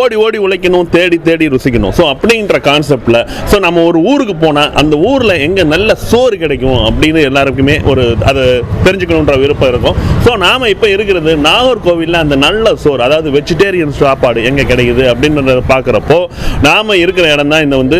ஓடி ஓடி உழைக்கணும், தேடி தேடி ருசிக்கணும். ஸோ அப்படின்ற கான்செப்டில் ஸோ நம்ம ஒரு ஊருக்கு போனால் அந்த ஊரில் எங்கே நல்ல சோறு கிடைக்கும் அப்படின்னு எல்லாருக்குமே ஒரு அதை தெரிஞ்சுக்கணுன்ற விருப்பம் இருக்கும். ஸோ நாம் இப்போ இருக்கிறது நாகர்கோவிலில் அந்த நல்ல சோறு, அதாவது வெஜிடேரியன் சாப்பாடு எங்கே கிடைக்குது அப்படின்றத பார்க்குறப்போ நாம் இருக்கிற இடம் தான் இந்த வந்து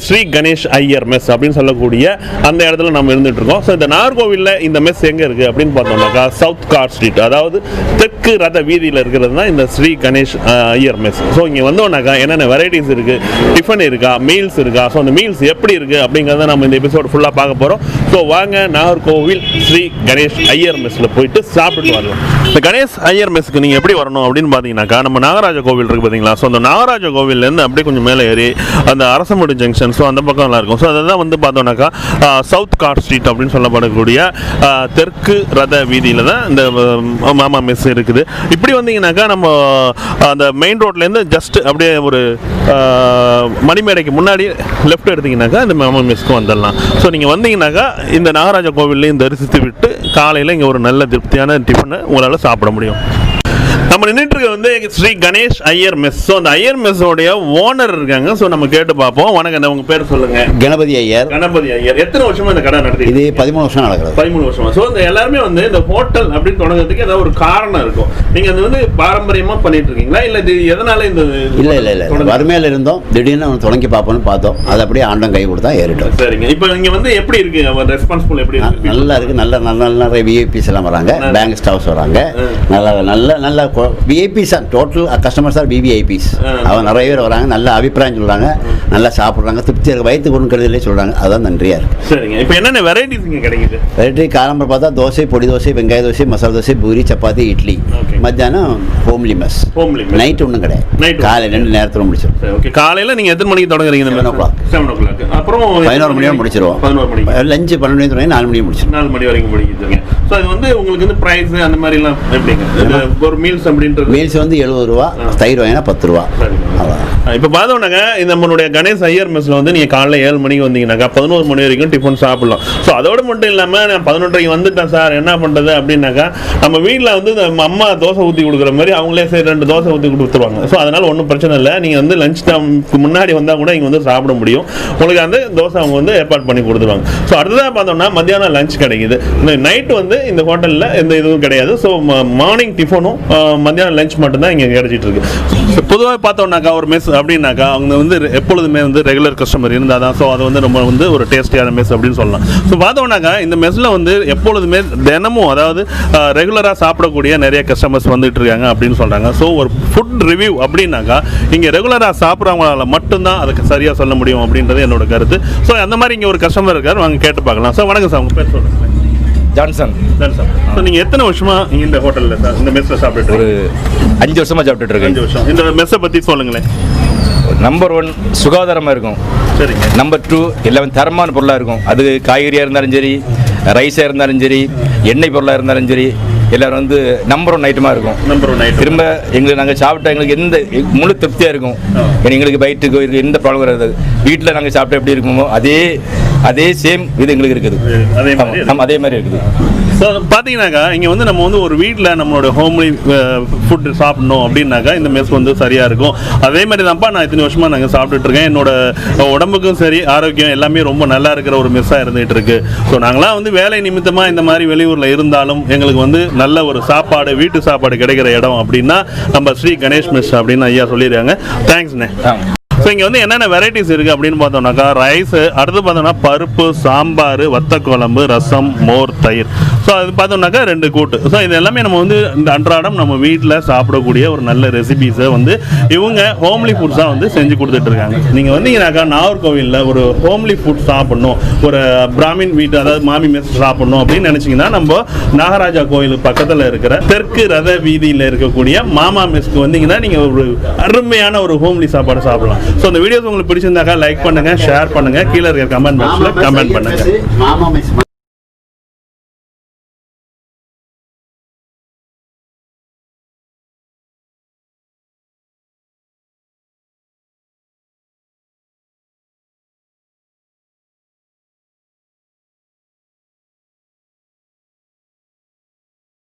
ஸ்ரீ கணேஷ் ஐயர் மெஸ் அப்படின்னு சொல்லக்கூடிய அந்த இடத்துல நம்ம இருந்துகிட்டு இருக்கோம். ஸோ இந்த நாகர்கோவிலில் இந்த மெஸ் எங்கே இருக்குது அப்படின்னு பார்த்தோம்னாக்கா சவுத் கார் ஸ்ட்ரீட், அதாவது தெற்கு ரத வீதியில் இருக்கிறது தான் இந்த ஸ்ரீ கணேஷ் ஐயர் மெஸ். ஸோ இங்கே வந்தோம்னாக்கா என்னென்ன வெரைட்டிஸ் இருக்குது, டிஃபன் இருக்கா, மீல்ஸ் இருக்கா, ஸோ அந்த மீல்ஸ் எப்படி இருக்குது அப்படிங்கிறத நம்ம இந்த எபிசோட் ஃபுல்லாக பார்க்க போகிறோம். ஸோ வாங்க நாகர்கோவில் ஸ்ரீ கணேஷ் ஐயர் மெஸ்ஸில் போயிட்டு சாப்பிட்டு வரலாம். இந்த கணேஷ் ஐயர் மெஸ்ஸுக்கு நீங்கள் எப்படி வரணும் அப்படின்னு பார்த்தீங்கன்னாக்கா நம்ம நாகராஜ கோவில் இருக்குது பார்த்தீங்களா. ஸோ அந்த நாகராஜ கோவிலேருந்து அப்படியே கொஞ்சம் மேலே ஏறி அந்த அரசமுடி ஜங்ஷன், ஸோ அந்த பக்கம்லாம் இருக்கும். ஸோ அதெல்லாம் வந்து பார்த்தோம்னாக்கா சவுத் கார் ஸ்ட்ரீட் அப்படின்னு சொல்லப்படக்கூடிய தெற்கு ரத வீதியில் தான் இந்த மாமா மெஸ் இருக்குது. இப்படி வந்தீங்கன்னாக்கா நம்ம அந்த மெயின் ரோட்லேருந்து ஜஸ்ட் அப்படியே ஒரு மணிமேடைக்கு முன்னாடி லெஃப்ட் எடுத்தீங்கன்னாக்கா இந்த மாமா மெஸ்க்கு வந்துடலாம். ஸோ நீங்கள் வந்தீங்கன்னாக்கா இந்த நாகராஜ கோவில்லையும் தரிசித்து விட்டு காலையில் இங்கே ஒரு நல்ல திருப்தியான டிஃபனை உங்களால் சாப்பிட முடியும். நம்ம நின்றுட்டு வந்து ஸ்ரீ கணேஷ் ஐயர் மெஸ். ஸோ அந்த ஐயர் மெஸ்ஸோடைய ஓனர் இருக்காங்க. ஸோ நம்ம கேட்டு பார்ப்போம். வணக்கம், உங்க பேர் சொல்லுங்க. கணபதி ஐயர். கணபதி ஐயர் எத்தனை வருஷமா இந்த கடை நடத்தி? இது 13 வருஷம் நடக்குது. 13 வருஷமா. ஸோ இந்த எல்லாருமே வந்து இந்த ஹோட்டல் அப்படின்னு தொடங்குறதுக்கு ஏதாவது ஒரு காரணம் இருக்கும். நீங்க அது வந்து பாரம்பரியமா பண்ணிட்டு இருக்கீங்களா, இல்ல இது எதனால இந்த? இல்ல வறுமையில இருந்தோம், திடீர்னு தொடங்கி பார்ப்போம்னு பார்த்தோம். அது அப்படியே ஆண்டம் கை கொடுத்தா ஏறிட்டோம். சரிங்க. இப்போ நீங்க வந்து எப்படி இருக்கு ரெஸ்பான்சிபிள், எப்படி இருக்கு? நல்லா இருக்கு. நல்ல விஐபிஸ் எல்லாம் வராங்க, பேங்க் ஸ்டாஃப்ஸ் வராங்க. நல்ல VIPs, total customers are VVIPs. அவங்க நிறைய பேர் வராங்க, நல்ல அபிப்பிராயம் சொல்றாங்க, நல்லா சாப்பிட்றாங்க, திருப்தி இருக்கு, வயிற்று கொடுக்கிறதுலே சொல்றாங்க. அதுதான் நன்றியா இருக்கு. சரிங்க. இப்போ என்னென்ன வெரைட்டிஸ் இங்கே கிடைக்குது? வெரைட்டி காலம்பரம் பார்த்தா தோசை, பொடி தோசை, வெங்காய தோசை, மசாலா தோசை, பூரி, சப்பாத்தி, இட்லி. மத்தியானம் ஹோம்லி மெஸ். நைட் ஒன்றும் கிடையாது, காலையில் 2 நேரத்தில் முடிச்சிடும். ஓகே. காலையில் நீங்கள் எத்தனை மணிக்கு தொடங்குறீங்க? 7 o'clock. அப்புறம் 11 மணியோட முடிச்சிருவோம். 11 மணிக்கு லஞ்சு 12 மணி தொடங்கி 4 மணிக்கு முடிச்சிடும். 4 மணி வரைக்கும் முடிக்குதுங்க. ஸோ அது வந்து உங்களுக்கு வந்து ப்ரைஸ் அந்த மாதிரிலாம் எப்படிங்க? ஒரு மீல்ஸ் அப்படின்றது மீல்ஸ் வந்து 70 ரூபா, தயிர் வாங்கினா 10 ரூபா. இப்போ பார்த்தோம்னாக்கா இந்த நம்மளுடைய கணேஷ் ஐயர் மெஸ்ல வந்து நீங்கள் காலையில் 7 மணிக்கு வந்தீங்கன்னாக்கா 11 மணி வரைக்கும் டிஃபன் சாப்பிடலாம். ஸோ அதோடு மட்டும் இல்லாமல் நான் 11:30 வந்துட்டேன் சார், என்ன பண்ணுறது அப்படின்னாக்கா நம்ம வீட்டில் வந்து அம்மா தோசை ஊற்றி கொடுக்குற மாதிரி அவங்களே சரி 2 தோசை ஊற்றி கொடுத்துருவாங்க. ஸோ அதனால் ஒன்றும் பிரச்சனை இல்லை. நீங்கள் வந்து லஞ்ச் டைமுக்கு முன்னாடி வந்தால் கூட இங்கே வந்து சாப்பிட முடியும். உங்களுக்கு அந்த தோசை அவங்க வந்து ஏற்பாடு பண்ணி கொடுத்துருவாங்க. ஸோ அடுத்ததாக பார்த்தோம்னா மத்தியானம் லஞ்ச் கிடைக்குது. நைட்டு வந்து இந்த ஹோட்டலில் எந்த இதுவும் கிடையாது. ஸோ மார்னிங் டிஃபனும் மத்தியானம் லஞ்ச் மட்டும்தான் இங்கே கிடைச்சிட்டு இருக்கு. பொதுவாக பார்த்தோம்னாக்கா ஒரு மெஸ் அப்படின்னாக்கா அவங்க வந்து எப்பொழுதுமே வந்து ரெகுலர் கஸ்டமர் இருந்தால் தான். ஸோ அது வந்து ரொம்ப வந்து ஒரு டேஸ்டியான மெஸ் அப்படின்னு சொல்லலாம். ஸோ பார்த்தோம்னாக்கா இந்த மெஸ்ஸில் வந்து எப்பொழுதுமே தினமும் அதாவது ரெகுலராக சாப்பிடக்கூடிய நிறைய கஸ்டமர்ஸ் வந்துட்டு இருக்காங்க அப்படின்னு சொல்கிறாங்க. ஸோ ஒரு ஃபுட் ரிவ்யூ அப்படின்னாக்கா இங்கே ரெகுலராக சாப்பிட்றவங்களால மட்டும்தான் அதுக்கு சரியாக சொல்ல முடியும் அப்படின்றது என்னோட கருத்து. ஸோ அந்த மாதிரி இங்கே ஒரு கஸ்டமர் இருக்கார், வாங்க கேட்டு பார்க்கலாம். சார் வணக்கம் சார், உங்கள் பேர் சொல்லுங்கள். ஜான்சன். ஸோ நீங்கள் எத்தனை வருஷமா இந்த ஹோட்டலில் சார் இந்த மெஸ்ஸில் சாப்பிட்டு? ஒரு 5 வருஷமா சாப்பிட்டுட்டு இருக்கேன். 5 வருஷம். இந்த மெஸ்ஸை பற்றி சொல்லுங்களேன். நம்பர் 1 சுகாதாரமாக இருக்கும். சரிங்க. நம்பர் 2 எல்லாமே தரமான பொருளாக இருக்கும். அது காய்கறியாக இருந்தாலும் சரி, ரைஸாக இருந்தாலும் சரி, எண்ணெய் பொருளாக இருந்தாலும் சரி, எல்லோரும் வந்து நம்பர் 1 ஐட்டமாக இருக்கும். Number 1 item. திரும்ப எங்களுக்கு நாங்கள் சாப்பிட்டா எங்களுக்கு எந்த முழு திருப்தியாக இருக்கும். எங்களுக்கு வயிற்றுக்கு எந்த ப்ராப்ளம் வராது. வீட்டில் நாங்கள் சாப்பிட்டா எப்படி இருக்குமோ அதே சேம் இது எங்களுக்கு இருக்குது. அதே மாதிரி இருக்குது. ஸோ பார்த்தீங்கன்னாக்கா இங்கே வந்து நம்ம வந்து ஒரு வீட்டில் நம்மளோட ஹோம்லி ஃபுட் சாப்பிடணும் அப்படின்னாக்கா இந்த மெஸ் வந்து சரியாக இருக்கும். அதே மாதிரி தான்ப்பா நான் இத்தனை வருஷமாக நாங்கள் சாப்பிட்டுட்டு இருக்கேன். என்னோட உடம்புக்கும் சரி ஆரோக்கியம் எல்லாமே ரொம்ப நல்லா இருக்கிற ஒரு மெஸ்ஸாக இருந்துகிட்டு இருக்கு. ஸோ நாங்களாம் வந்து வேலை நிமித்தமாக இந்த மாதிரி வெளியூரில் இருந்தாலும் எங்களுக்கு வந்து நல்ல ஒரு சாப்பாடு, வீட்டு சாப்பாடு கிடைக்கிற இடம் அப்படின்னா நம்ம ஸ்ரீ கணேஷ் மெஸ் அப்படின்னு ஐயா சொல்லியிருக்காங்க. தேங்க்ஸ்ண்ணே. ஸோ இங்கே வந்து என்னென்ன வெரைட்டிஸ் இருக்குது அப்படின்னு பார்த்தோம்னாக்கா ரைஸு, அடுத்து பார்த்தோம்னா பருப்பு, சாம்பார், வத்தக்குழம்பு, ரசம், மோர், தயிர். ஸோ அது பார்த்தோம்னாக்கா 2 கூட்டு. ஸோ இது எல்லாமே நம்ம வந்து இந்த அன்றாடம் நம்ம வீட்டில் சாப்பிடக்கூடிய ஒரு நல்ல ரெசிபீஸை வந்து இவங்க ஹோம்லி ஃபுட்ஸாக வந்து செஞ்சு கொடுத்துட்ருக்காங்க. நீங்கள் வந்தீங்கன்னாக்கா நாகர்கோவிலில் ஒரு ஹோம்லி ஃபுட் சாப்பிட்ணும், ஒரு பிராமின் வீட்டு அதாவது மாமி மெஸ் சாப்பிட்ணும் அப்படின்னு நினச்சிங்கன்னா நம்ம நாகராஜா கோயில் பக்கத்தில் இருக்கிற தெற்கு ரத வீதியில் இருக்கக்கூடிய மாமா மெஸ்க்கு வந்தீங்கன்னா நீங்கள் ஒரு அருமையான ஒரு ஹோம்லி சாப்பாடு சாப்பிடலாம். ஸோ இந்த வீடியோஸ் உங்களுக்கு பிடிச்சிருந்தாக்கா லைக் பண்ணுங்க, ஷேர் பண்ணுங்க, கீழே இருக்கிற கமெண்ட் பாக்ஸில் கமெண்ட் பண்ணுங்க.